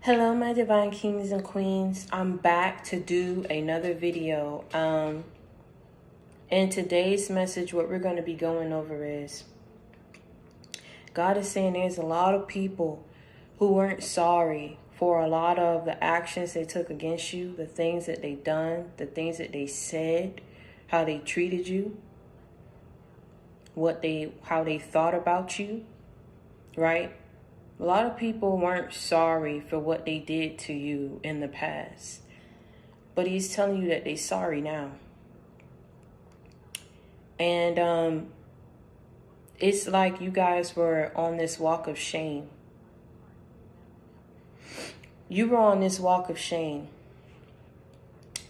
Hello, my divine kings and queens. I'm back to do another video. In today's message, what we're going to be going over is God is saying there's a lot of people who weren't sorry for a lot of the actions they took against you, the things that they done, the things that they said, how they treated you, how they thought about you, right? A lot of people weren't sorry for what they did to you in the past. But he's telling you that they're sorry now. And it's like you guys were on this walk of shame. You were on this walk of shame.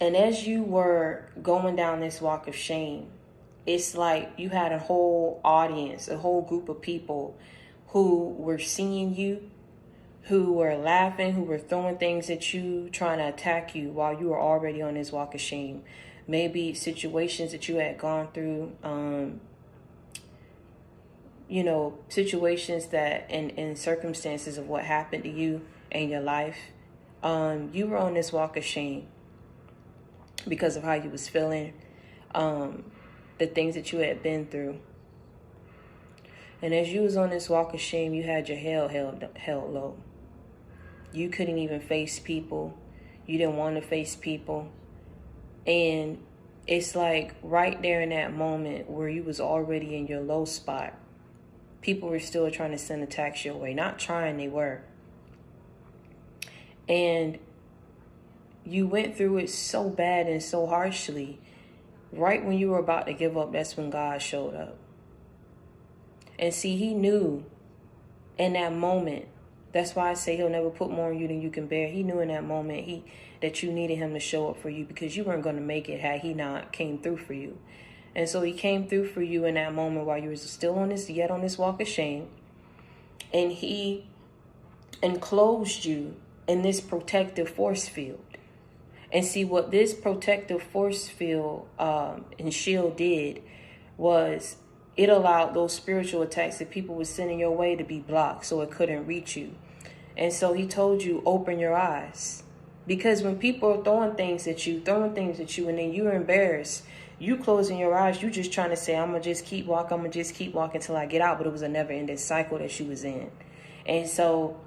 And as you were going down this walk of shame, it's like you had a whole audience, a whole group of people who were seeing you, who were laughing, who were throwing things at you, trying to attack you while you were already on this walk of shame. Maybe situations that you had gone through, situations that in circumstances of what happened to you in your life, you were on this walk of shame because of how you was feeling, the things that you had been through. And as you was on this walk of shame, you had your held low. You couldn't even face people. You didn't want to face people. And it's like right there in that moment where you was already in your low spot, people were still trying to send attacks your way. Not trying, they were. And you went through it so bad and so harshly. Right when you were about to give up, that's when God showed up. And see, he knew in that moment. That's why I say he'll never put more on you than you can bear. He knew in that moment that you needed him to show up for you because you weren't going to make it had he not came through for you. And so he came through for you in that moment while you were still on this walk of shame. And he enclosed you in this protective force field. And see, what this protective force field and shield did was it allowed those spiritual attacks that people were sending your way to be blocked so it couldn't reach you. And so he told you, open your eyes. Because when people are throwing things at you, and then you're embarrassed, you closing your eyes, you just trying to say, I'm going to just keep walking until I get out. But it was a never-ending cycle that she was in. And so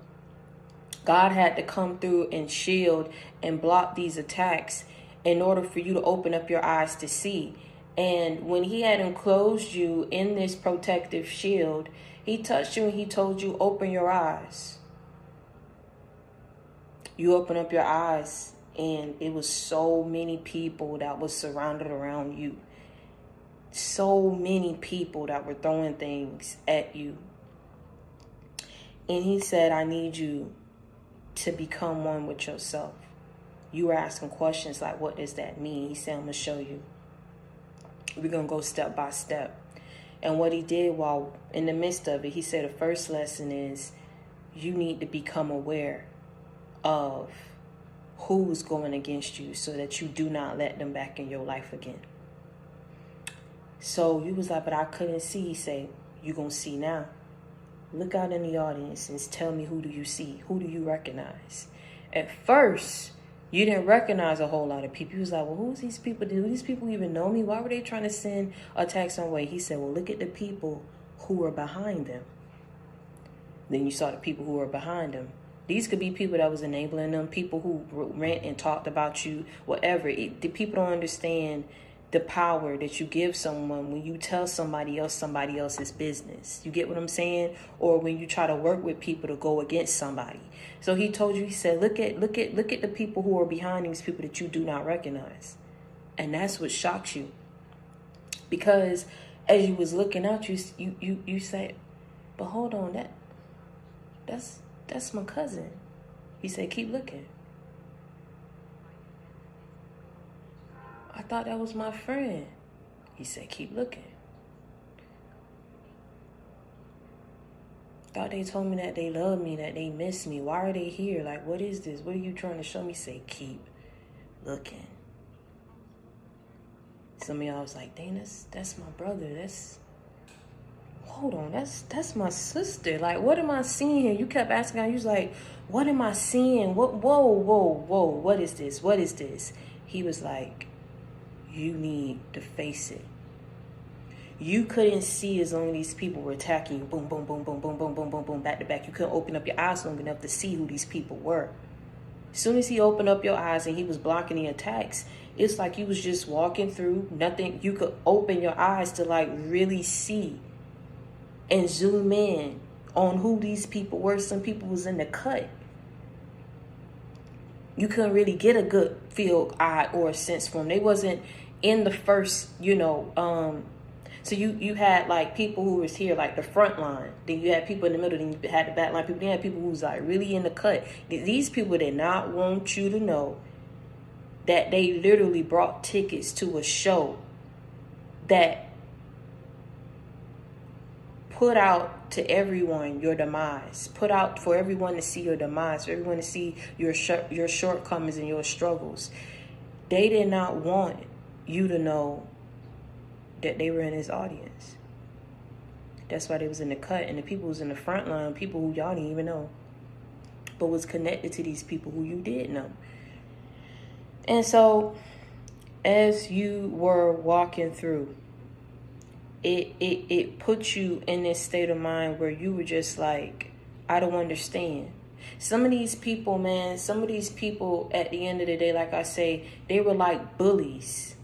God had to come through and shield and block these attacks in order for you to open up your eyes to see. And when he had enclosed you in this protective shield, he touched you and he told you, open your eyes. You open up your eyes, and it was so many people that was surrounded around you. So many people that were throwing things at you. And he said, I need you to become one with yourself. You were asking questions like, what does that mean? He said, I'm going to show you. We're going to go step by step. And what he did while in the midst of it, he said the first lesson is you need to become aware of who's going against you so that you do not let them back in your life again. So you was like, but I couldn't see. He said, you're going to see now. Look out in the audience and tell me, who do you see? Who do you recognize? At first, you didn't recognize a whole lot of people. He was like, well, who's these people? Do these people even know me? Why were they trying to send attacks my way? He said, well, look at the people who were behind them. Then you saw the people who were behind them. These could be people that was enabling them, people who went and talked about you, whatever. The people don't understand the power that you give someone when you tell somebody else's business. You get what I'm saying? Or when you try to work with people to go against somebody. So he told you, he said, look at the people who are behind these people that you do not recognize. And that's what shocks you. Because as you was looking out, you said, but hold on, that's my cousin. He said, keep looking. I thought that was my friend. He said, keep looking. Thought they told me that they love me, that they miss me. Why are they here? Like, what is this? What are you trying to show me? Say, keep looking. Some of y'all was like, dang, that's my brother. That's hold on, that's my sister. Like, what am I seeing here? You kept asking, you was like, what am I seeing? Whoa, what is this? What is this? He was like, you need to face it. You couldn't see as long as these people were attacking you. Boom, boom, boom, boom, boom, boom, boom, boom, boom, back to back. You couldn't open up your eyes long enough to see who these people were. As soon as he opened up your eyes and he was blocking the attacks, it's like you was just walking through nothing. You could open your eyes to like really see and zoom in on who these people were. Some people was in the cut. You couldn't really get a good feel, eye, or a sense from them. They wasn't in the first, so you had like people who was here, like the front line. Then you had people in the middle. Then you had the back line people. Then you had people who was like really in the cut. These people did not want you to know that they literally brought tickets to a show that put out to everyone your demise. Put out for everyone to see your demise. For everyone to see your shortcomings and your struggles. They did not want you to know that they were in his audience. That's why they was in the cut. And the people was in the front line, people who y'all didn't even know, but was connected to these people who you did know. And so as you were walking through, it put you in this state of mind where you were just like, I don't understand. Some of these people, man, at the end of the day, like I say, they were like bullies.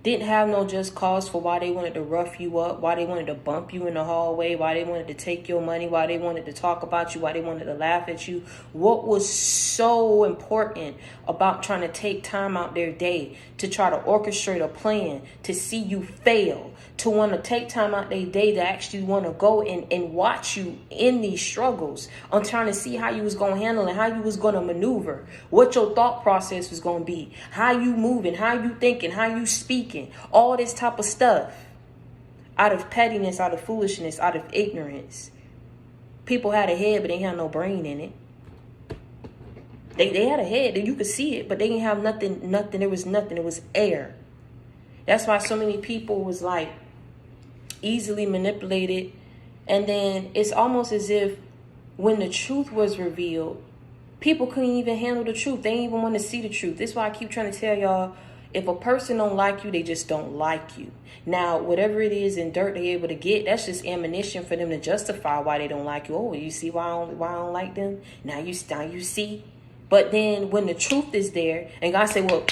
Didn't have no just cause for why they wanted to rough you up, why they wanted to bump you in the hallway, why they wanted to take your money, why they wanted to talk about you, why they wanted to laugh at you. What was so important about trying to take time out their day to try to orchestrate a plan to see you fail, to want to take time out their day to actually want to go and watch you in these struggles, on trying to see how you was going to handle it, how you was going to maneuver, what your thought process was going to be, how you moving, how you thinking, how you speaking, all this type of stuff, out of pettiness, out of foolishness, out of ignorance. People had a head, but they had no brain in it. They had a head, and you could see it, but they didn't have nothing. There was nothing. It was air. That's why so many people was like easily manipulated. And then it's almost as if when the truth was revealed, people couldn't even handle the truth. They didn't even want to see the truth. This is why I keep trying to tell y'all, if a person don't like you, they just don't like you. Now, whatever it is in dirt they're able to get, that's just ammunition for them to justify why they don't like you. Oh, you see why I don't like them? Now you see. But then when the truth is there, and God say, well,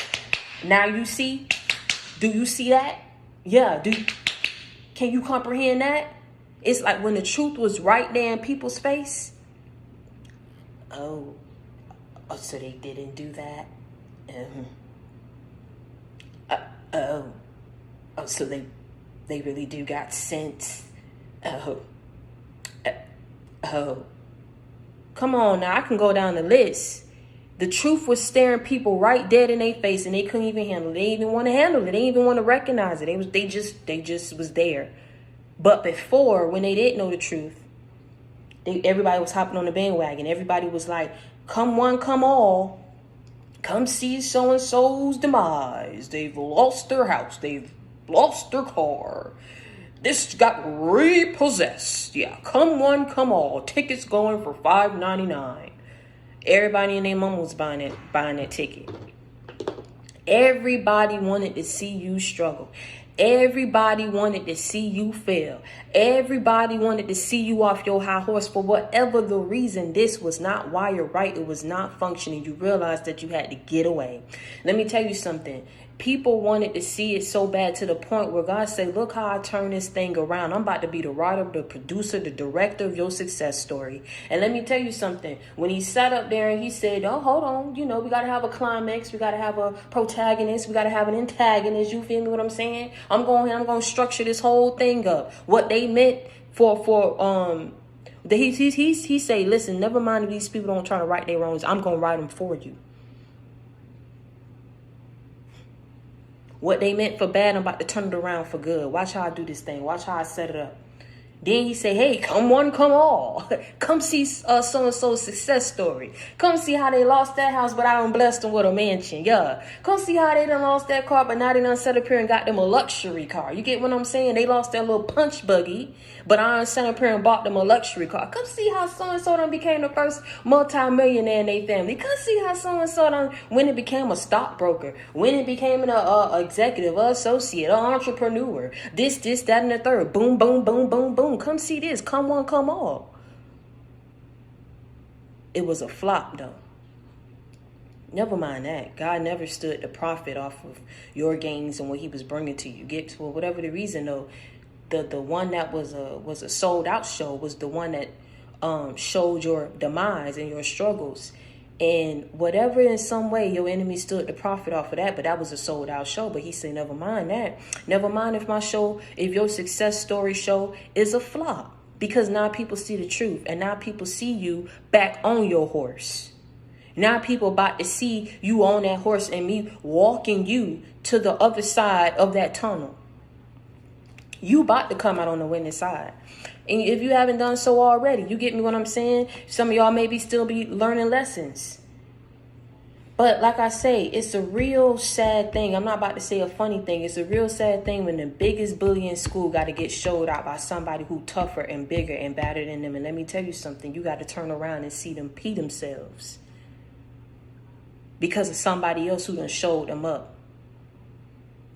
now you see. Do you see that? Yeah. Can you comprehend that? It's like when the truth was right there in people's face. Oh, so they didn't do that? So they really do got sense. Come on now, I can go down the list. The truth was staring people right dead in their face, and they couldn't even handle it. They didn't even want to handle it. They didn't even want to recognize it. They just was there. But before, when they didn't know the truth, everybody was hopping on the bandwagon. Everybody was like, come one, come all. Come see so-and-so's demise. They've lost their house. They've lost their car. This got repossessed. Yeah, come one, come all. Tickets going for $5.99. Everybody and their mama was buying that ticket. Everybody wanted to see you struggle. Everybody wanted to see you fail. Everybody wanted to see you off your high horse. For whatever the reason, this was not wired right. It was not functioning. You realized that you had to get away. Let me tell you something. People wanted to see it so bad to the point where God said, look how I turn this thing around. I'm about to be the writer, the producer, the director of your success story. And let me tell you something. When he sat up there and he said, oh, hold on. We got to have a climax. We got to have a protagonist. We got to have an antagonist. You feel me what I'm saying? I'm going to structure this whole thing up. What they meant he say, listen, never mind if these people don't try to right their wrongs. I'm going to write them for you. What they meant for bad, I'm about to turn it around for good. Watch how I do this thing. Watch how I set it up. Then he say, hey, come one, come all. Come see so-and-so's success story. Come see how they lost that house, but I done blessed them with a mansion. Yeah. Come see how they done lost that car, but now they done set up here and got them a luxury car. You get what I'm saying? They lost their little punch buggy, but I done set up here and bought them a luxury car. Come see how so-and-so done became the first multi-millionaire in their family. Come see how so-and-so done, when it became a stockbroker, when it became an executive, an associate, an entrepreneur, this, that, and the third. Boom, boom, boom, boom, boom. Come see this. Come one, come all. It was a flop, though. Never mind that. God never stood the profit off of your gains and what he was bringing to you. Get for whatever the reason, though, the one that was a sold out show was the one that showed your demise and your struggles. And whatever in some way your enemy stood the profit off of that, but that was a sold out show. But he said, never mind that. Never mind if your success story show is a flop, because now people see the truth, and now people see you back on your horse. Now people about to see you on that horse and me walking you to the other side of that tunnel. You about to come out on the winning side. And if you haven't done so already, you get me what I'm saying? Some of y'all maybe still be learning lessons. But like I say, it's a real sad thing. I'm not about to say a funny thing. It's a real sad thing when the biggest bully in school got to get showed out by somebody who tougher and bigger and badder than them. And let me tell you something. You got to turn around and see them pee themselves because of somebody else who done showed them up.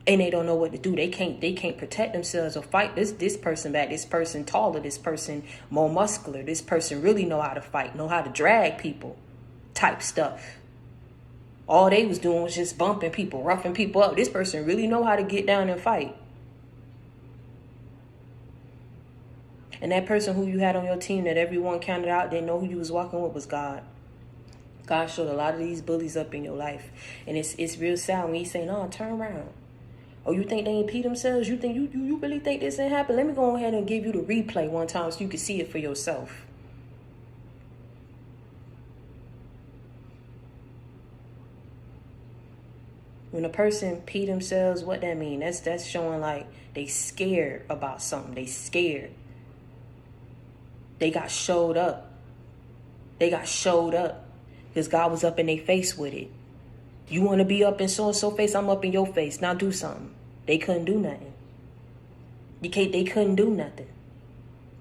And they don't know what to do. They can't protect themselves or fight this person back. This person taller, this person more muscular. This person really know how to fight, know how to drag people type stuff. All they was doing was just bumping people, roughing people up. This person really know how to get down and fight. And that person who you had on your team that everyone counted out, they know who you was walking with, was God. God showed a lot of these bullies up in your life. And it's real sad when he say, no, turn around. Oh, you think they ain't pee themselves? You think you really think this ain't happen? Let me go ahead and give you the replay one time so you can see it for yourself. When a person pee themselves, what that mean? That's showing like they scared about something. They scared. They got showed up. They got showed up because God was up in their face with it. You want to be up in so-and-so face? I'm up in your face. Now do something. They couldn't do nothing. They couldn't do nothing.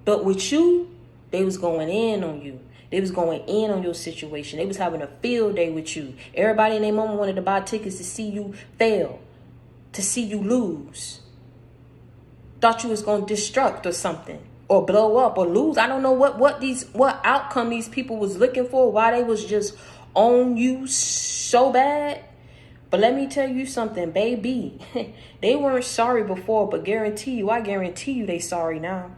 But with you, they was going in on you. They was going in on your situation. They was having a field day with you. Everybody and their mama wanted to buy tickets to see you fail, to see you lose. Thought you was going to destruct or something, or blow up or lose. I don't know what outcome these people was looking for, why they was just on you so bad. But let me tell you something, baby. They weren't sorry before, but I guarantee you they sorry now.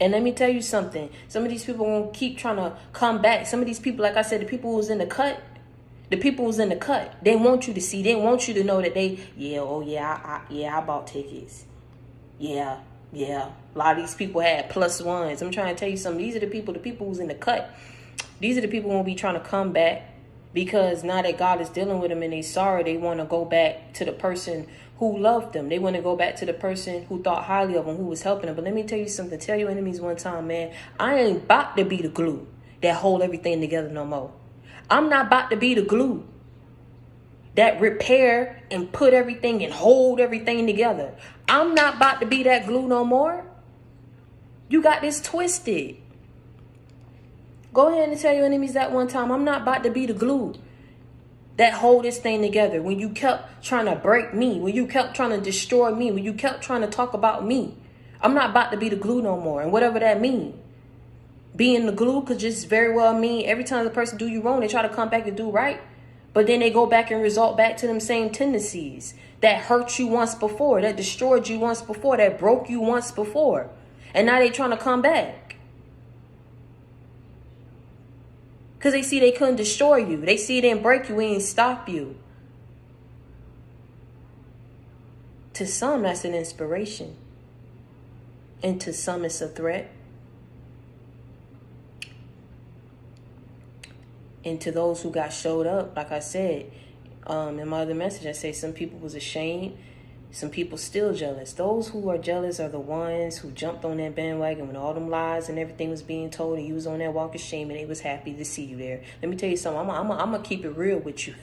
And let me tell you something. Some of these people won't keep trying to come back. Some of these people, like I said, the people who was in the cut, they want you to see. They want you to know that I bought tickets. Yeah. A lot of these people had plus ones. I'm trying to tell you something. These are the people who's in the cut. These are the people who won't be trying to come back, because now that God is dealing with them and they sorry, they want to go back to the person who loved them. They want to go back to the person who thought highly of them, who was helping them. But let me tell you something. Tell your enemies one time, man, I ain't about to be the glue that hold everything together no more. I'm not about to be the glue that repair and put everything and hold everything together. I'm not about to be that glue no more. You got this twisted. Go ahead and tell your enemies that one time. I'm not about to be the glue that hold this thing together. When you kept trying to break me, when you kept trying to destroy me, when you kept trying to talk about me, I'm not about to be the glue no more. And whatever that means. Being the glue could just very well mean every time the person do you wrong, they try to come back and do right. But then they go back and resort back to them same tendencies that hurt you once before, that destroyed you once before, that broke you once before. And now they trying to come back. Because they see they couldn't destroy you. They see it didn't break you, it didn't stop you. To some, that's an inspiration. And to some, it's a threat. And to those who got showed up, like I said in my other message, I say some people was ashamed. Some people still jealous. Those who are jealous are the ones who jumped on that bandwagon when all them lies and everything was being told, and you was on that walk of shame, and they was happy to see you there. Let me tell you something. I'm gonna keep it real with you.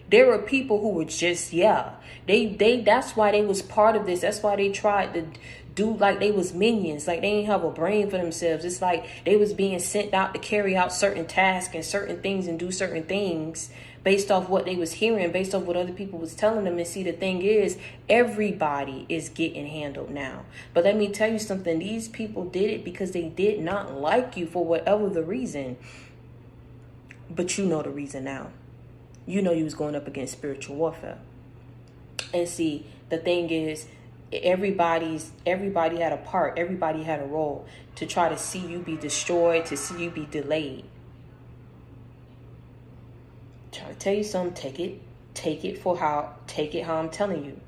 There were people who were just, they that's why they was part of this. That's why they tried to do like they was minions, like they didn't have a brain for themselves. It's like they was being sent out to carry out certain tasks and certain things and do certain things based off what they was hearing, based off what other people was telling them. And see, the thing is, everybody is getting handled now. But let me tell you something. These people did it because they did not like you for whatever the reason. But you know the reason now. You know you was going up against spiritual warfare. And see, the thing is, everybody had a part. Everybody had a role to try to see you be destroyed, to see you be delayed. Trying to tell you something, take it how I'm telling you.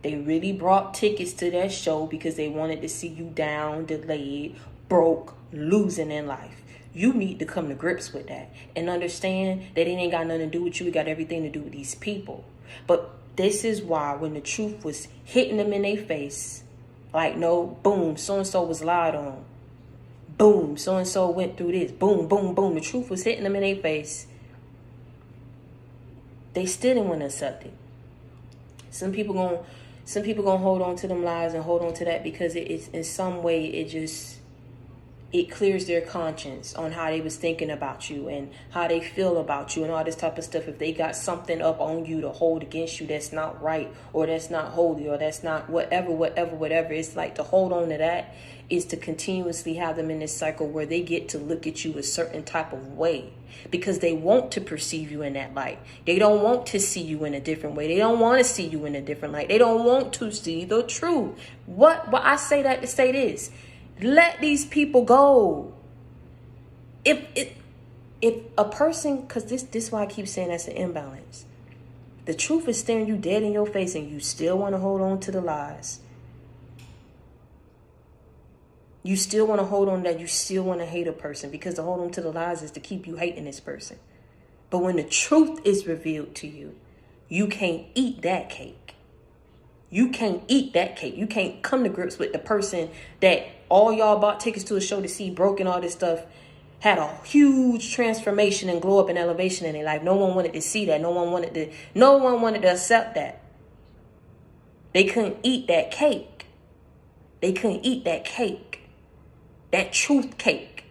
They really brought tickets to that show because they wanted to see you down, delayed, broke, losing in life. You need to come to grips with that and understand that it ain't got nothing to do with you. It got everything to do with these people. But this is why when the truth was hitting them in their face, like, no, boom, so-and-so was lied on. Boom, so-and-so went through this. Boom, boom, boom. The truth was hitting them in their face. They still didn't want to accept it. Some people gonna hold on to them lies and hold on to that because it's in some way it clears their conscience on how they was thinking about you and how they feel about you and all this type of stuff. If they got something up on you to hold against you that's not right or that's not holy or that's not whatever, it's like to hold on to that is to continuously have them in this cycle where they get to look at you a certain type of way because they want to perceive you in that light. They don't want to see you in a different way. They don't want to see you in a different light. They don't want to see the truth. But I say that to say this. Let these people go. If a person, because this is why I keep saying that's an imbalance. The truth is staring you dead in your face and you still want to hold on to the lies. You still want to hold on to that. You still want to hate a person because to hold on to the lies is to keep you hating this person. But when the truth is revealed to you, you can't eat that cake. You can't eat that cake. You can't come to grips with the person that all y'all bought tickets to a show to see broken all this stuff, had a huge transformation and glow up and elevation in their life. No one wanted to see that. No one wanted to accept that. They couldn't eat that cake. They couldn't eat that cake. That truth cake.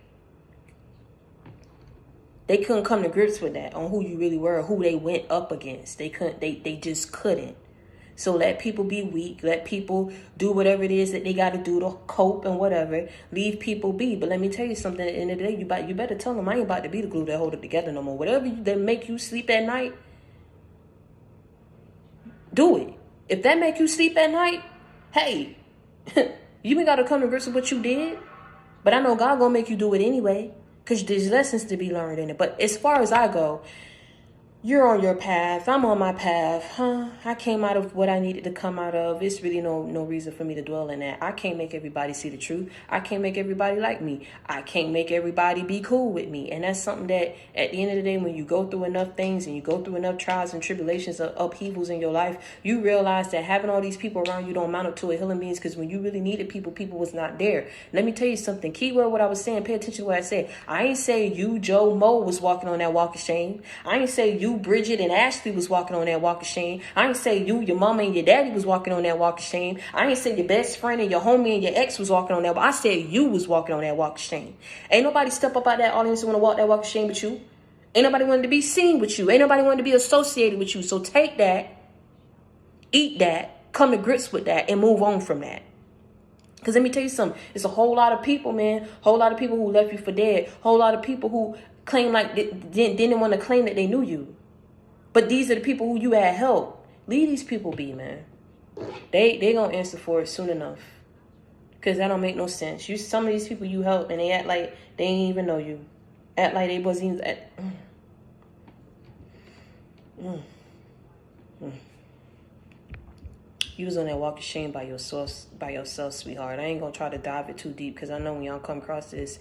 They couldn't come to grips with that on who you really were, who they went up against. They couldn't, they just couldn't. So let people be weak. Let people do whatever it is that they got to do to cope and whatever. Leave people be. But let me tell you something. At the end of the day, you better tell them I ain't about to be the glue that hold it together no more. Whatever that make you sleep at night, do it. If that make you sleep at night, hey, you ain't got to come to grips with what you did. But I know God gonna make you do it anyway because there's lessons to be learned in it. But as far as I go, you're on your path. I'm on my path. I came out of what I needed to come out of. It's really no reason for me to dwell in that. I can't make everybody see the truth. I can't make everybody like me. I can't make everybody be cool with me. And that's something that at the end of the day, when you go through enough things and you go through enough trials and tribulations, upheavals in your life, you realize that having all these people around you don't amount up to a healing beings because when you really needed people was not there. Let me tell you something. Keyword what I was saying. Pay attention to what I said. I ain't say you, Joe, Mo was walking on that walk of shame. I ain't say you, Bridget and Ashley was walking on that walk of shame. I ain't say you, your mama and your daddy was walking on that walk of shame. I ain't say your best friend and your homie and your ex was walking on that. But I said you was walking on that walk of shame. Ain't nobody step up out that audience and want to walk that walk of shame with you. Ain't nobody wanted to be seen with you. Ain't nobody wanted to be associated with you. So take that, eat that, come to grips with that, and move on from that. Because let me tell you something. It's a whole lot of people, man. Whole lot of people who left you for dead. Whole lot of people who claim like didn't want to claim that they knew you. But these are the people who you had helped. Leave these people be, man. They gonna answer for it soon enough. Because that don't make no sense. Some of these people you helped and they act like they ain't even know you. Act like they wasn't even... You was on that walk of shame by yourself, sweetheart. I ain't gonna try to dive it too deep because I know when y'all come across this,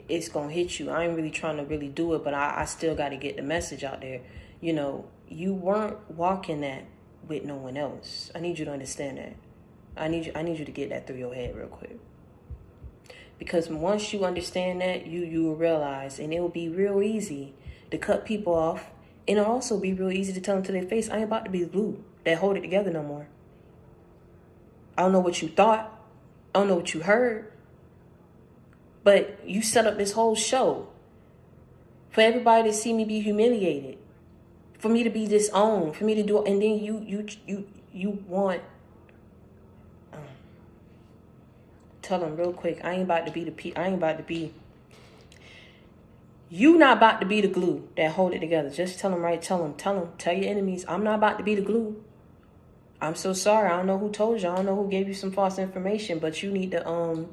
it's gonna hit you. I ain't really trying to really do it, but I still got to get the message out there. You know, you weren't walking that with no one else. I need you to understand that. I need you to get that through your head real quick. Because once you understand that, you will realize, and it will be real easy to cut people off. And it'll also be real easy to tell them to their face, I ain't about to be the glue that hold it together no more. I don't know what you thought. I don't know what you heard. But you set up this whole show for everybody to see me be humiliated, for me to be disowned, for me to do, and then you want. Tell them real quick, I ain't about to be. You not about to be the glue that hold it together. Just tell them, right? Tell your enemies, I'm not about to be the glue. I'm so sorry. I don't know who told you. I don't know who gave you some false information, but you need to,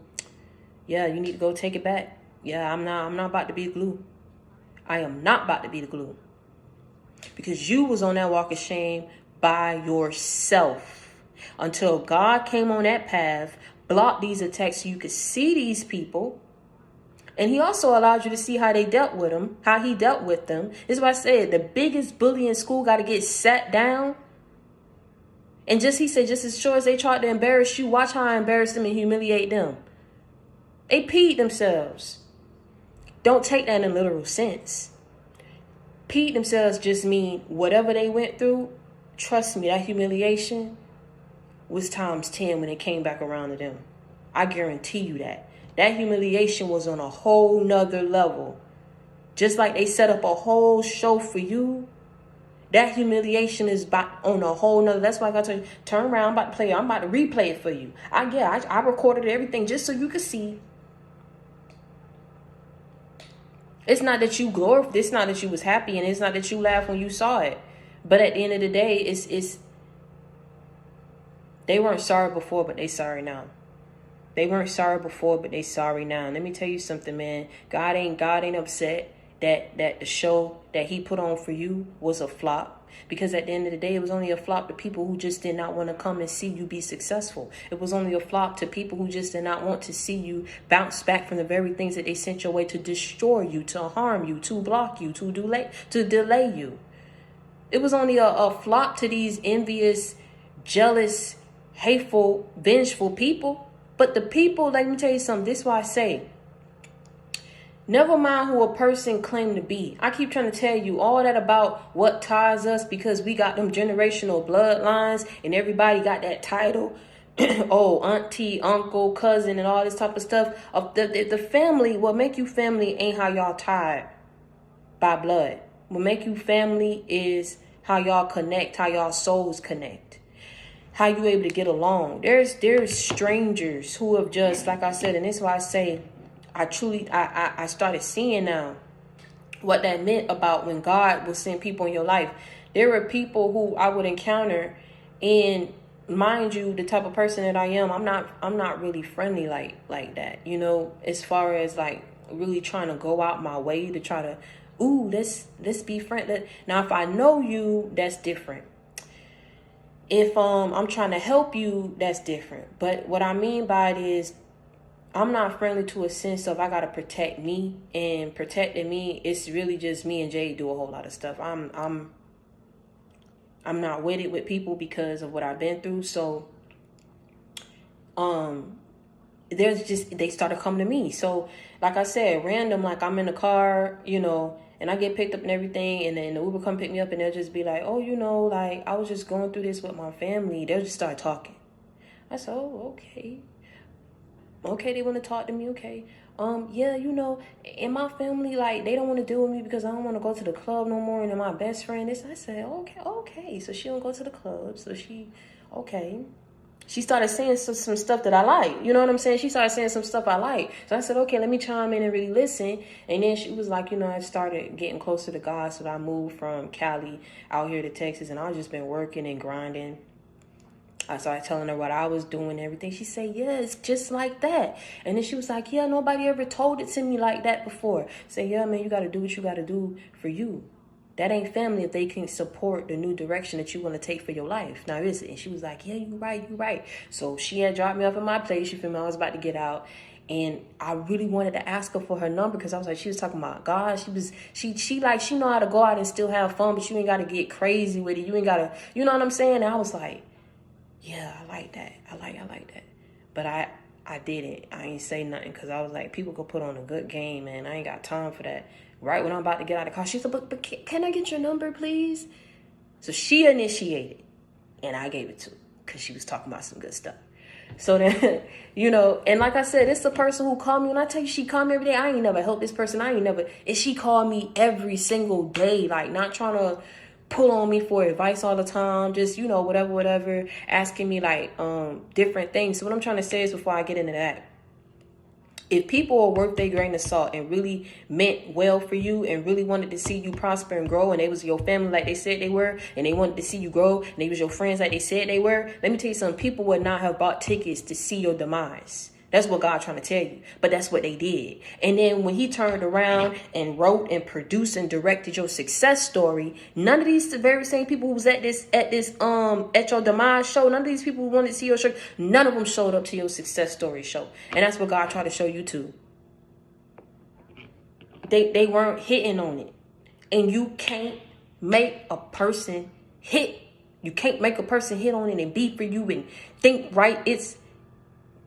you need to go take it back. Yeah, I'm not about to be the glue. I am not about to be the glue. Because you was on that walk of shame by yourself until God came on that path, blocked these attacks so you could see these people. And he also allowed you to see how they dealt with them, how he dealt with them. This is why I said the biggest bully in school got to get sat down. And he said, just as sure as they tried to embarrass you, watch how I embarrass them and humiliate them. They peed themselves. Don't take that in a literal sense. Peed themselves just mean whatever they went through, trust me, that humiliation was times 10 when it came back around to them. I guarantee you that. That humiliation was on a whole nother level. Just like they set up a whole show for you, that humiliation is on a whole nother. That's why I got to turn around. I'm about to play. I'm about to replay it for you. I recorded everything just so you could see. It's not that you glorified. It's not that you was happy, and it's not that you laughed when you saw it. But at the end of the day, it's they weren't sorry before, but they sorry now. They weren't sorry before, but they sorry now. And let me tell you something, man. God ain't upset that the show that he put on for you was a flop. Because at the end of the day, it was only a flop to people who just did not want to come and see you be successful. It was only a flop to people who just did not want to see you bounce back from the very things that they sent your way to destroy you, to harm you, to block you, to delay you. It was only a flop to these envious, jealous, hateful, vengeful people. But the people, let me tell you something, this is why I say, never mind who a person claimed to be. I keep trying to tell you all that about what ties us because we got them generational bloodlines and everybody got that title. Oh, auntie, uncle, cousin, and all this type of stuff. Of the family, what make you family ain't how y'all tied by blood. What make you family is how y'all connect, how y'all souls connect. How you able to get along. There's strangers who have just, like I said, and this is why I say, I started seeing now what that meant about when God will send people in your life. There were people who I would encounter, and mind you, the type of person that I am, I'm not really friendly like that. You know, as far as like really trying to go out my way to try to, let's be friends. Now, if I know you, that's different. If I'm trying to help you, that's different. But what I mean by it is I'm not friendly to a sense of I got to protect me, and protecting me, it's really just me and Jay do a whole lot of stuff. I'm not with it with people because of what I've been through. So they started coming to me. So like I said, random, like I'm in the car, and I get picked up and everything, and then the Uber come pick me up, and they'll just be like, oh, like I was just going through this with my family. They'll just start talking. I said, oh, okay. Okay, they want to talk to me, okay. In my family, like, they don't want to deal with me because I don't want to go to the club no more, and then my best friend, I said, okay. So she don't go to the club, okay. She started saying some stuff that I like. You know what I'm saying? She started saying some stuff I like. So I said, okay, let me chime in and really listen. And then she was like, I started getting closer to God. So I moved from Cali out here to Texas. And I've just been working and grinding. I started telling her what I was doing and everything. She said, yeah, it's just like that. And then she was like, yeah, nobody ever told it to me like that before. Say, yeah, man, you got to do what you got to do for you. That ain't family if they can support the new direction that you want to take for your life. Now, is it? And she was like, yeah, you right. So she had dropped me off at my place. You feel me? I was about to get out. And I really wanted to ask her for her number because I was like, she was talking about God. She like, she know how to go out and still have fun, but you ain't got to get crazy with it. You ain't got to, you know what I'm saying? And I was like, yeah, I like that. I like that. But I didn't. I ain't say nothing because I was like, people could put on a good game, man. I ain't got time for that. Right when I'm about to get out of the car, she said, but can I get your number, please? So she initiated, and I gave it to her because she was talking about some good stuff. So then, you know, and like I said, it's the person who called me. When I tell you she called me every day, I ain't never helped this person. And she called me every single day, like not trying to pull on me for advice all the time. Just, you know, whatever, asking me like different things. So what I'm trying to say is, before I get into that, if people are worth their grain of salt and really meant well for you and really wanted to see you prosper and grow, and they was your family like they said they were, and they wanted to see you grow, and they was your friends like they said they were, let me tell you something, people would not have bought tickets to see your demise. That's what God trying to tell you. But that's what they did. And then when he turned around and wrote and produced and directed your success story, none of these very same people who was at your demise show, none of these people who wanted to see your show, none of them showed up to your success story show. And that's what God tried to show you too. They weren't hitting on it. And you can't make a person hit. You can't make a person hit on it and be for you and think right. It's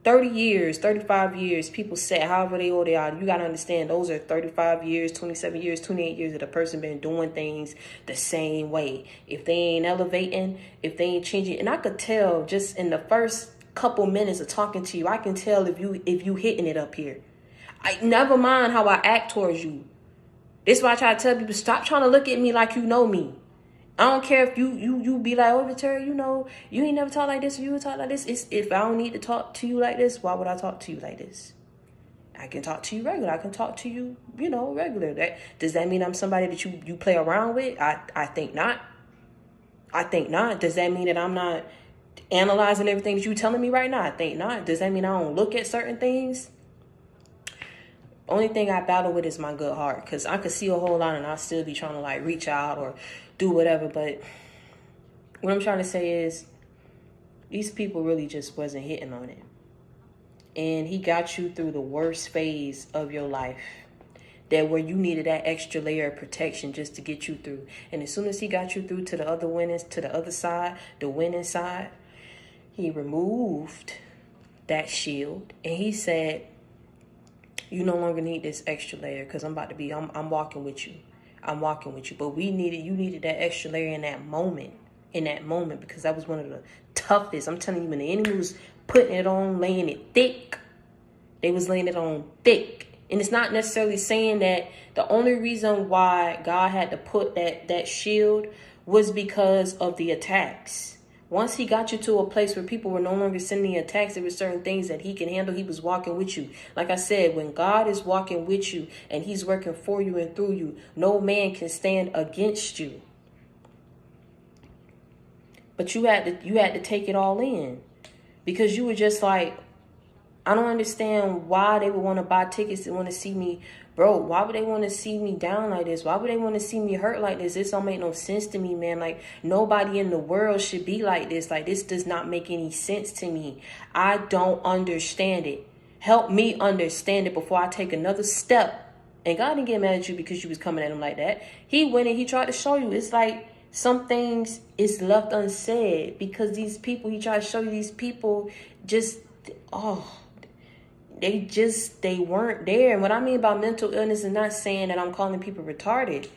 30 years, 35 years, people say, however they old they are, you got to understand, those are 35 years, 27 years, 28 years that a person been doing things the same way. If they ain't elevating, if they ain't changing, and I could tell just in the first couple minutes of talking to you, I can tell if you hitting it up here. Never mind how I act towards you. This is why I try to tell people, stop trying to look at me like you know me. I don't care if you be like, oh, Victoria, you know, you ain't never talk like this, or you would talk like this. If I don't need to talk to you like this, why would I talk to you like this? I can talk to you regular. I can talk to you, you know, regular. Does that mean I'm somebody that you play around with? I think not. I think not. Does that mean that I'm not analyzing everything that you telling me right now? I think not. Does that mean I don't look at certain things? Only thing I battle with is my good heart, because I could see a whole lot and I'll still be trying to like reach out or do whatever. But what I'm trying to say is, these people really just wasn't hitting on it. And he got you through the worst phase of your life, that where you needed that extra layer of protection just to get you through. And as soon as he got you through to the other winnings, to the other side, the winning side, he removed that shield and he said, you no longer need this extra layer, because I'm walking with you. I'm walking with you. But you needed that extra layer in that moment, because that was one of the toughest. I'm telling you, when the enemy was putting it on, laying it thick, they was laying it on thick. And it's not necessarily saying that the only reason why God had to put that shield was because of the attacks. Once he got you to a place where people were no longer sending attacks, there were certain things that he can handle. He was walking with you. Like I said, when God is walking with you and he's working for you and through you, no man can stand against you. But you had to take it all in, because you were just like, I don't understand why they would want to buy tickets and want to see me. Bro, why would they want to see me down like this? Why would they want to see me hurt like this? This don't make no sense to me, man. Like, nobody in the world should be like this. Like, this does not make any sense to me. I don't understand it. Help me understand it before I take another step. And God didn't get mad at you because you was coming at him like that. He went and he tried to show you. It's like some things is left unsaid, because these people, he tried to show you, these people just, they weren't there. And what I mean by mental illness is not saying that I'm calling people retarded.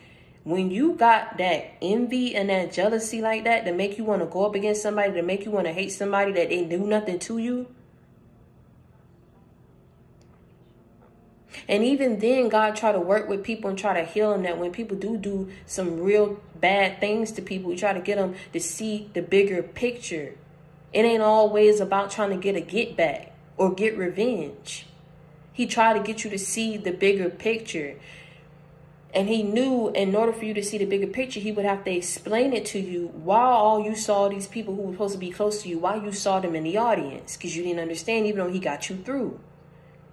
When you got that envy and that jealousy like that to make you want to go up against somebody, to make you want to hate somebody that they do nothing to you. And even then, God tried to work with people and try to heal them, that when people do some real bad things to people, we try to get them to see the bigger picture. It ain't always about trying to get a get back or get revenge. He tried to get you to see the bigger picture. And he knew in order for you to see the bigger picture, he would have to explain it to you why all you saw these people who were supposed to be close to you, why you saw them in the audience, because you didn't understand, even though he got you through.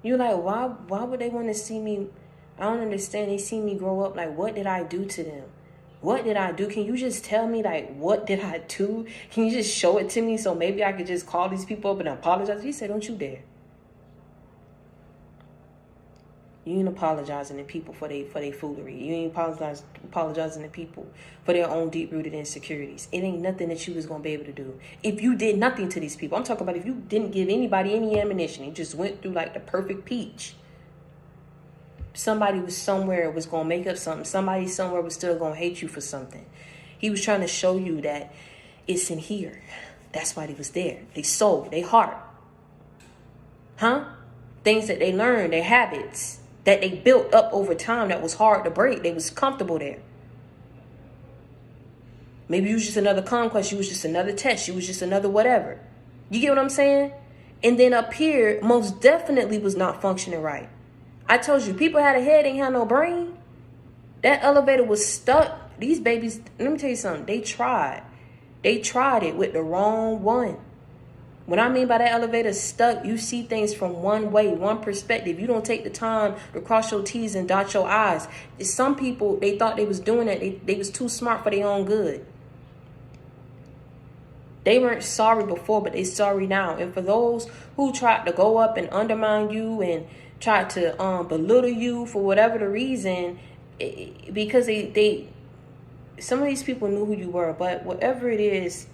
You're like, why would they want to see me? I don't understand. They see me grow up. Like, what did I do to them? What did I do? Can you just tell me, like, what did I do? Can you just show it to me so maybe I could just call these people up and apologize? He said, don't you dare. You ain't apologizing to people for they foolery. You ain't apologizing to people for their own deep-rooted insecurities. It ain't nothing that you was going to be able to do. If you did nothing to these people, I'm talking about if you didn't give anybody any ammunition, you just went through like the perfect peach. Somebody was somewhere was going to make up something. Somebody somewhere was still going to hate you for something. He was trying to show you that it's in here. That's why he was there. They soul, they heart. Huh? Things that they learned, their habits that they built up over time that was hard to break. They was comfortable there. Maybe you was just another conquest. You was just another test. You was just another whatever. You get what I'm saying? And then up here, most definitely was not functioning right. I told you, people had a head, ain't had no brain. That elevator was stuck. These babies, let me tell you something. They tried. They tried it with the wrong one. What I mean by that elevator stuck, you see things from one way, one perspective. You don't take the time to cross your T's and dot your I's. Some people, they thought they was doing that. They was too smart for their own good. They weren't sorry before, but they sorry now. And for those who tried to go up and undermine you and tried to belittle you for whatever the reason, because they some of these people knew who you were, but whatever it is,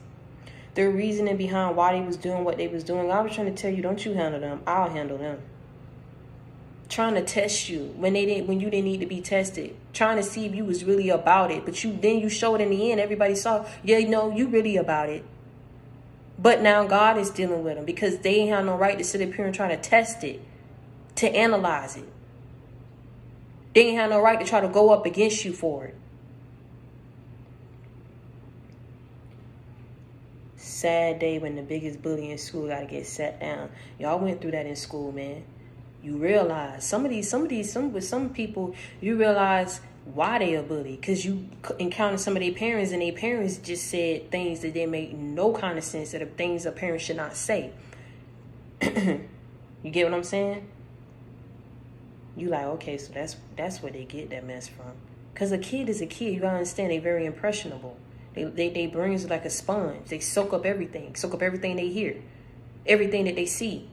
their reasoning behind why they was doing what they was doing, I was trying to tell you, don't you handle them. I'll handle them. Trying to test you when you didn't need to be tested. Trying to see if you was really about it. But you showed in the end, everybody saw, yeah, no, you really about it. But now God is dealing with them because they ain't have no right to sit up here and try to test it, to analyze it. They ain't have no right to try to go up against you for it. Sad day when the biggest bully in school got to get sat down. Y'all went through that in school, man. You realize some people, you realize why they a bully, because you encounter some of their parents and their parents just said things that didn't make no kind of sense, that are things a parent should not say. You get what I'm saying? You like, okay, so that's where they get that mess from. Because a kid is a kid. You gotta understand, they're very impressionable. They brains are like a sponge. They soak up everything they hear, everything that they see.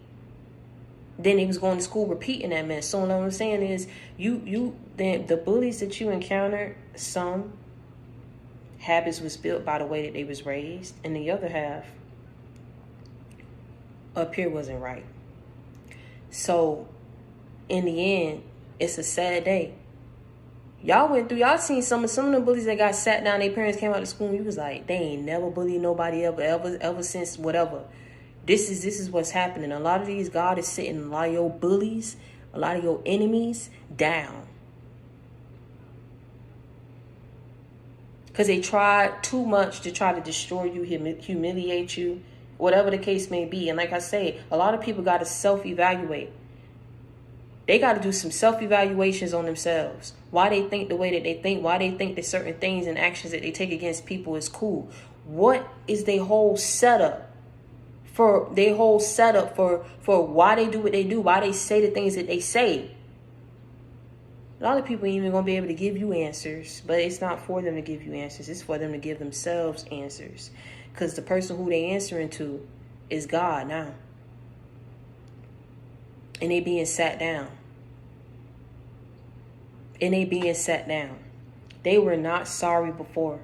Then they was going to school repeating that mess. So what I'm saying is, the bullies that you encountered, some habits was built by the way that they was raised, and the other half up here wasn't right. So in the end, it's a sad day. Y'all seen some of the bullies that got sat down, their parents came out of school, and you was like, they ain't never bullied nobody ever since whatever. This is what's happening. A lot of these, God is sitting a lot of your bullies, a lot of your enemies down. Because they tried too much to try to destroy you, humiliate you, whatever the case may be. And like I say, a lot of people got to self-evaluate. They got to do some self-evaluations on themselves. Why they think the way that they think, why they think that certain things and actions that they take against people is cool. What is their whole setup for why they do what they do, why they say the things that they say? A lot of people ain't even going to be able to give you answers, but it's not for them to give you answers. It's for them to give themselves answers, because the person who they answering to is God now. And they being sat down. They were not sorry before.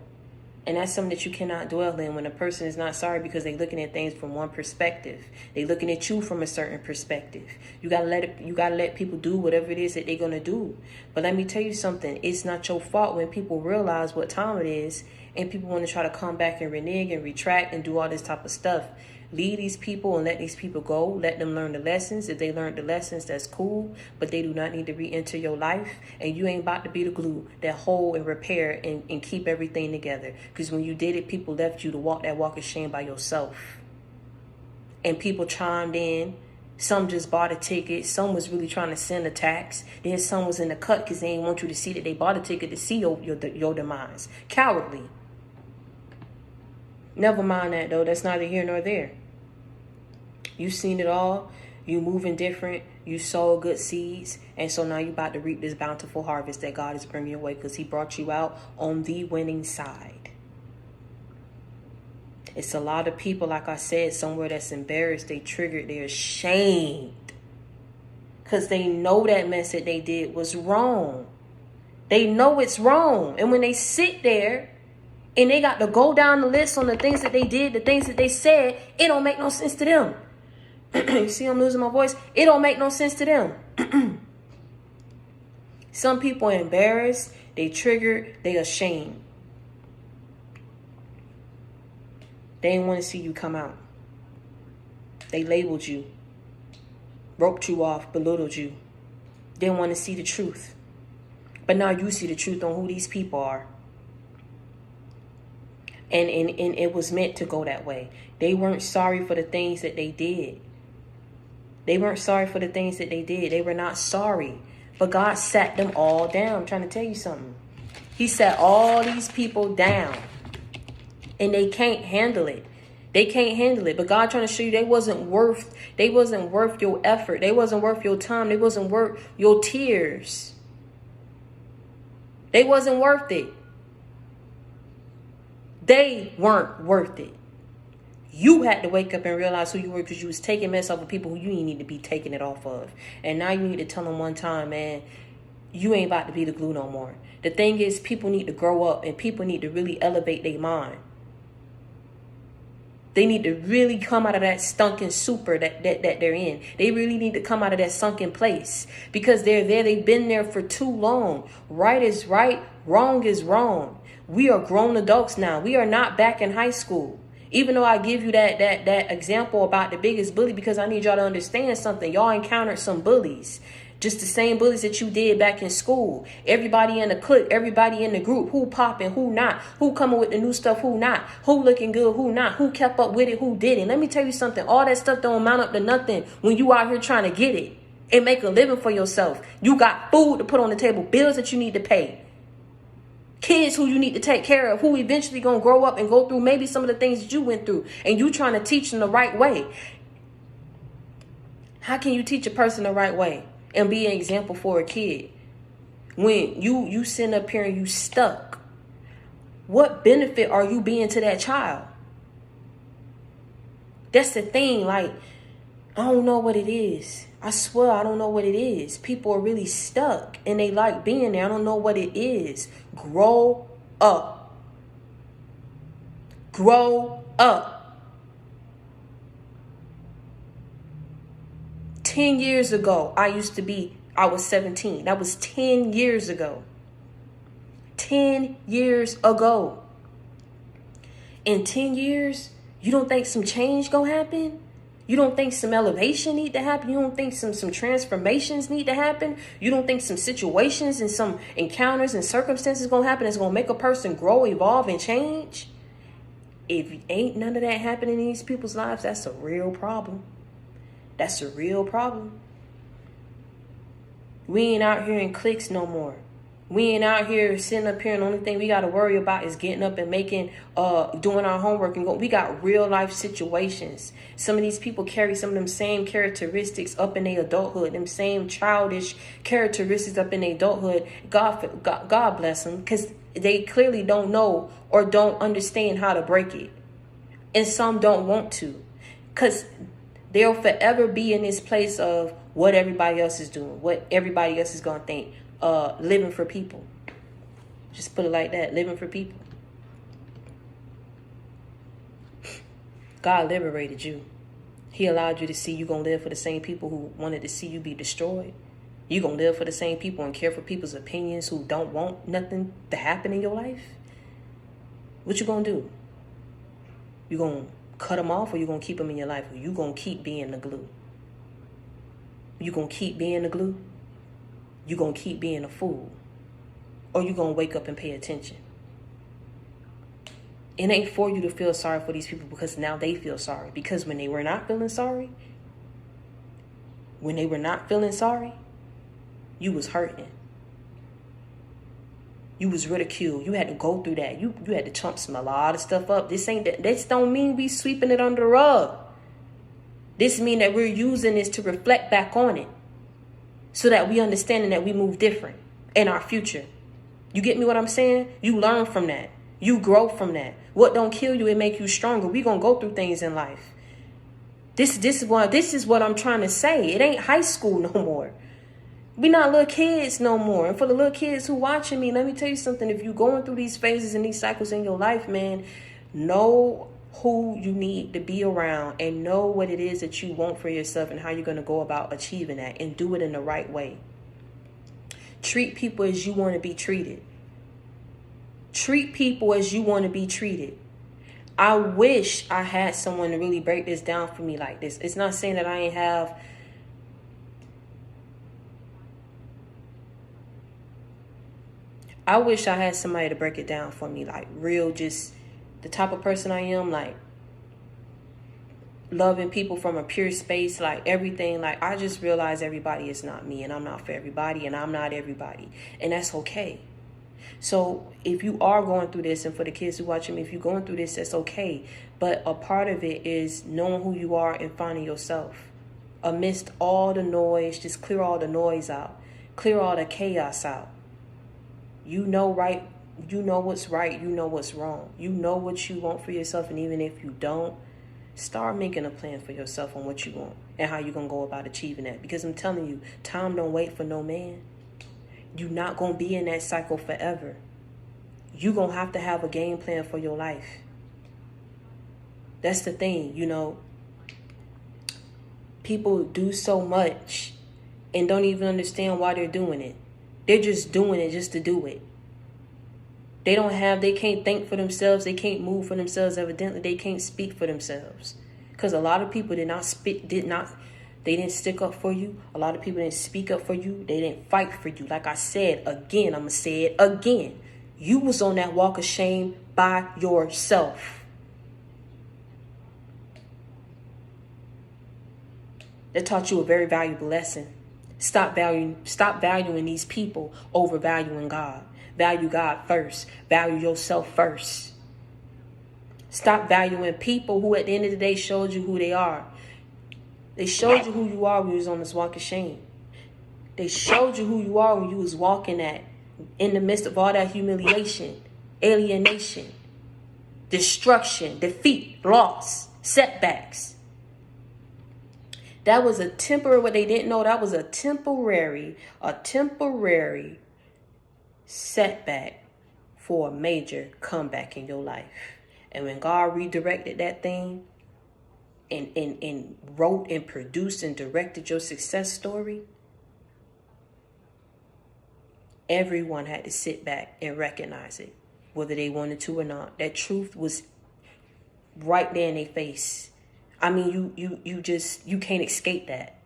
And that's something that you cannot dwell in when a person is not sorry, because they're looking at things from one perspective. They're looking at you from a certain perspective. You gotta let people do whatever it is that they're gonna do. But let me tell you something, it's not your fault when people realize what time it is and people want to try to come back and renege and retract and do all this type of stuff. Leave these people and let these people go. Let them learn the lessons. If they learned the lessons, that's cool. But they do not need to re-enter your life. And you ain't about to be the glue that hold and repair and keep everything together. Because when you did it, people left you to walk that walk of shame by yourself. And people chimed in. Some just bought a ticket. Some was really trying to send a tax. Then some was in the cut because they didn't want you to see that they bought a ticket to see your demise. Cowardly. Never mind that, though. That's neither here nor there. You seen it all. You moving different. You sow good seeds. And so now you about to reap this bountiful harvest that God is bringing your way, because he brought you out on the winning side. It's a lot of people, like I said, somewhere that's embarrassed. They triggered. They're ashamed. Because they know that mess that they did was wrong. They know it's wrong. And when they sit there and they got to go down the list on the things that they did, the things that they said, it don't make no sense to them. You see I'm losing my voice? It don't make no sense to them. Some people are embarrassed, they triggered, they ashamed. They didn't want to see you come out. They labeled you, roped you off, belittled you. Didn't want to see the truth. But now you see the truth on who these people are. And it was meant to go that way. They weren't sorry for the things that they did. They weren't sorry for the things that they did. They were not sorry. But God sat them all down. I'm trying to tell you something. He sat all these people down. And they can't handle it. They can't handle it. But God trying to show you they wasn't worth your effort. They wasn't worth your time. They wasn't worth your tears. They wasn't worth it. They weren't worth it. You had to wake up and realize who you were because you was taking mess off of people who you didn't need to be taking it off of. And now you need to tell them one time, man, you ain't about to be the glue no more. The thing is, people need to grow up and people need to really elevate their mind. They need to really come out of that stunken super that they're in. They really need to come out of that sunken place because they're there. They've been there for too long. Right is right. Wrong is wrong. We are grown adults now. We are not back in high school. Even though I give you that example about the biggest bully because I need y'all to understand something. Y'all encountered some bullies. Just the same bullies that you did back in school. Everybody in the clique, everybody in the group, who popping, who not, who coming with the new stuff, who not, who looking good, who not, who kept up with it, who didn't. Let me tell you something. All that stuff don't amount up to nothing when you out here trying to get it and make a living for yourself. You got food to put on the table, bills that you need to pay, kids who you need to take care of, who eventually gonna grow up and go through maybe some of the things that you went through, and you trying to teach them the right way. How can you teach a person the right way and be an example for a kid when you sitting up here and you stuck? What benefit are you being to that child? That's the thing. Like, I don't know what it is. I swear I don't know what it is. People are really stuck and they like being there. I don't know what it is. Grow up. Grow up. 10 years ago, I was 17. That was 10 years ago. 10 years ago. In 10 years, you don't think some change gonna happen? You don't think some elevation need to happen? You don't think some transformations need to happen? You don't think some situations and some encounters and circumstances gonna happen that's gonna make a person grow, evolve, and change? If ain't none of that happening in these people's lives, that's a real problem. That's a real problem. We ain't out here in cliques no more. We ain't out here sitting up here and the only thing we got to worry about is getting up and doing our homework and we got real life situations. Some of these people carry some of them same characteristics up in their adulthood, them same childish characteristics up in their adulthood. God bless them, because they clearly don't know or don't understand how to break it. And some don't want to, because they'll forever be in this place of what everybody else is doing, what everybody else is going to think. Living for people. Just put it like that. Living for people. God liberated you. He allowed you to see you going to live for the same people who wanted to see you be destroyed. You going to live for the same people and care for people's opinions who don't want nothing to happen in your life. What you going to do? You going to cut them off, or you going to keep them in your life? Or you going to keep being the glue? You going to keep being the glue? You going to keep being a fool? Or you going to wake up and pay attention? It ain't for you to feel sorry for these people because now they feel sorry. Because when they were not feeling sorry, you was hurting. You was ridiculed. You had to go through that. You had to chump a lot of stuff up. This don't mean we sweeping it under the rug. This mean that we're using this to reflect back on it, so that we understand that we move different in our future. You get me what I'm saying? You learn from that. You grow from that. What don't kill you, it make you stronger. We going to go through things in life. This is what I'm trying to say. It ain't high school no more. We not little kids no more. And for the little kids who watching me, let me tell you something. If you're going through these phases and these cycles in your life, man, know who you need to be around and know what it is that you want for yourself and how you're going to go about achieving that, and do it in the right way. Treat people as you want to be treated. Treat people as you want to be treated. I wish I had someone to really break this down for me like this. It's not saying that I ain't have. I wish I had somebody to break it down for me, like real, just the type of person I am, like loving people from a pure space, like everything. Like, I just realized everybody is not me, and I'm not for everybody, and I'm not everybody, and that's okay. So if you are going through this, and for the kids who watching me, if you're going through this, that's okay. But a part of it is knowing who you are and finding yourself. Amidst all the noise, just clear all the noise out. Clear all the chaos out. You know right. You know what's right. You know what's wrong. You know what you want for yourself. And even if you don't, start making a plan for yourself on what you want and how you're going to go about achieving that. Because I'm telling you, time don't wait for no man. You're not going to be in that cycle forever. You're going to have a game plan for your life. That's the thing, you know. People do so much and don't even understand why they're doing it. They're just doing it just to do it. They can't think for themselves. They can't move for themselves. Evidently, they can't speak for themselves. Because a lot of people they didn't stick up for you. A lot of people didn't speak up for you. They didn't fight for you. Like I said, again, I'm going to say it again. You was on that walk of shame by yourself. That taught you a very valuable lesson. Stop valuing these people over valuing God. Value God first. Value yourself first. Stop valuing people who at the end of the day showed you who they are. They showed you who you are when you was on this walk of shame. They showed you who you are when you was walking in the midst of all that humiliation, alienation, destruction, defeat, loss, setbacks. That was what they didn't know, that was a temporary setback for a major comeback in your life. And when God redirected that thing and wrote and produced and directed your success story, everyone had to sit back and recognize it, whether they wanted to or not. That truth was right there in their face. I mean, you can't escape that.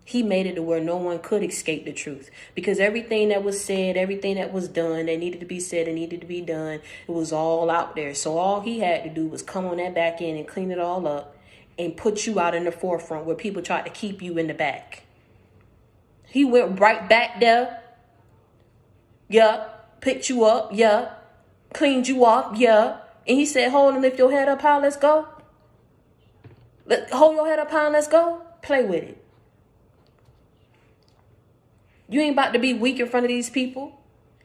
He made it to where no one could escape the truth, because everything that was said, everything that was done, that needed to be said and needed to be done, it was all out there. So all he had to do was come on that back end and clean it all up and put you out in the forefront where people tried to keep you in the back. He went right back there. Yeah. Picked you up. Yeah. Cleaned you off. Yeah. And he said, hold and lift your head up high. Let's go. Hold your head up high and let's go. Play with it. You ain't about to be weak in front of these people.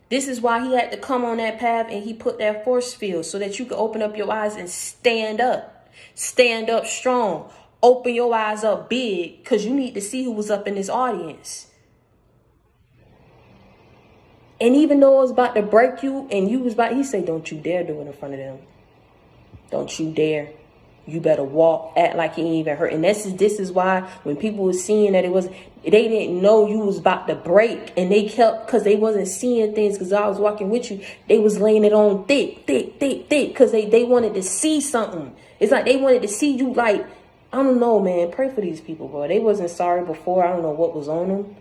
This is why he had to come on that path, and he put that force field so that you could open up your eyes and stand up. Stand up strong. Open your eyes up big, because you need to see who was up in this audience. And even though it was about to break you and he said, don't you dare do it in front of them. Don't you dare. You better walk, act like you ain't even hurt. And this is why when people were seeing that they didn't know you was about to break, and they kept, because they wasn't seeing things, because I was walking with you, they was laying it on thick, because they wanted to see something. It's like they wanted to see you, like, I don't know, man. Pray for these people, bro. They wasn't sorry before. I don't know what was on them.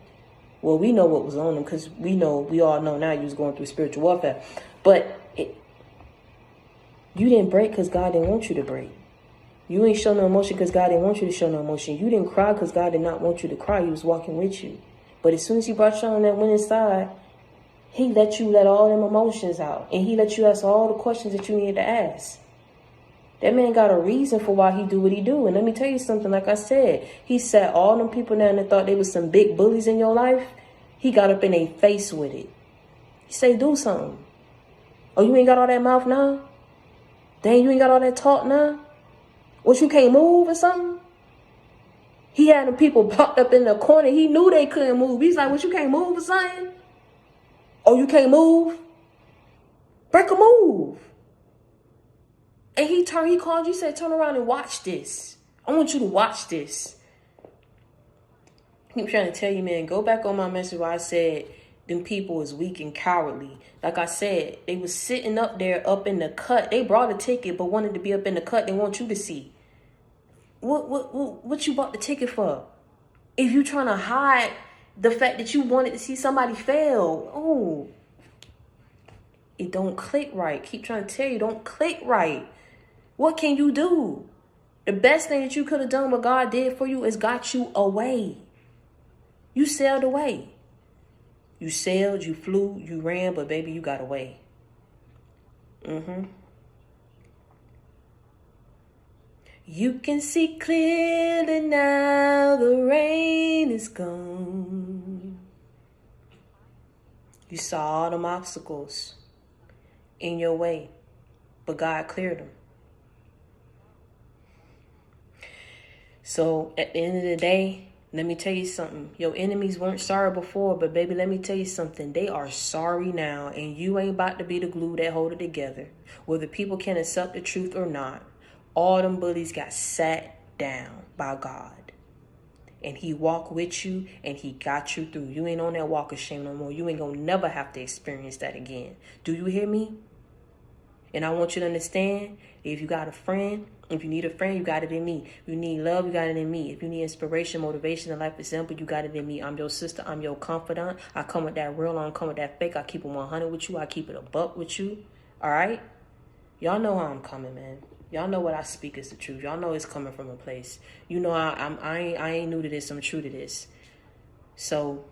Well, we know what was on them, because we all know now you was going through spiritual warfare. But you didn't break because God didn't want you to break. You ain't show no emotion because God didn't want you to show no emotion. You didn't cry because God did not want you to cry. He was walking with you. But as soon as he brought you on that winning side, he let you let all them emotions out. And he let you ask all the questions that you needed to ask. That man got a reason for why he do what he do. And let me tell you something, like I said, he sat all them people down that thought they was some big bullies in your life. He got up in their face with it. He say, do something. Oh, you ain't got all that mouth now? Dang, you ain't got all that talk now? What, you can't move or something? He had them people popped up in the corner. He knew they couldn't move. He's like, what, you can't move or something? Oh, you can't move? Break a move. And he called you, said, turn around and watch this. I want you to watch this. I keep trying to tell you, man, go back on my message where I said them people was weak and cowardly. Like I said, they was sitting up there up in the cut. They brought a ticket but wanted to be up in the cut. They want you to see. What you bought the ticket for? If you trying to hide the fact that you wanted to see somebody fail, oh, it don't click right. Keep trying to tell you, don't click right. What can you do? The best thing that you could have done, what God did for you, is got you away. You sailed away. You sailed, you flew, you ran, but baby, you got away. You can see clearly now, the rain is gone. You saw all them obstacles in your way, but God cleared them. So at the end of the day, let me tell you something. Your enemies weren't sorry before, but baby, let me tell you something. They are sorry now, and you ain't about to be the glue that hold it together. Whether people can accept the truth or not, all them bullies got sat down by God. And he walked with you, and he got you through. You ain't on that walk of shame no more. You ain't gonna never have to experience that again. Do you hear me? And I want you to understand, if you got a friend, if you need a friend, you got it in me. If you need love, you got it in me. If you need inspiration, motivation, and life example, you got it in me. I'm your sister. I'm your confidant. I come with that real. I don't come with that fake. I keep it 100 with you. I keep it a buck with you. All right? Y'all know how I'm coming, man. Y'all know what I speak is the truth. Y'all know it's coming from a place. You know I ain't new to this. I'm true to this. So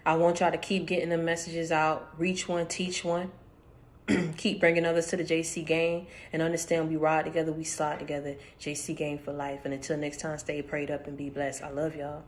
I want y'all to keep getting the messages out. Reach one, teach one. Keep bringing others to the JC game, and understand we ride together, we slide together. JC game for life. And until next time, stay prayed up and be blessed. I love y'all.